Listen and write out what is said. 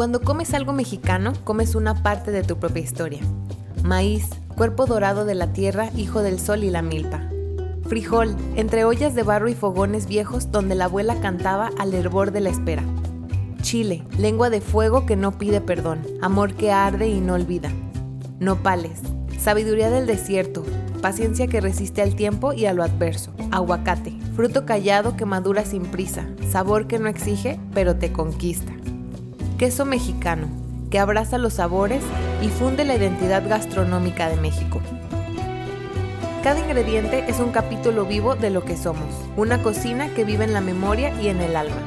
Cuando comes algo mexicano, comes una parte de tu propia historia. Maíz, cuerpo dorado de la tierra, hijo del sol y la milpa. Frijol, entre ollas de barro y fogones viejos donde la abuela cantaba al hervor de la espera. Chile, lengua de fuego que no pide perdón, amor que arde y no olvida. Nopales, sabiduría del desierto, paciencia que resiste al tiempo y a lo adverso. Aguacate, fruto callado que madura sin prisa, sabor que no exige, pero te conquista. Queso mexicano, que abraza los sabores y funde la identidad gastronómica de México. Cada ingrediente es un capítulo vivo de lo que somos, una cocina que vive en la memoria y en el alma.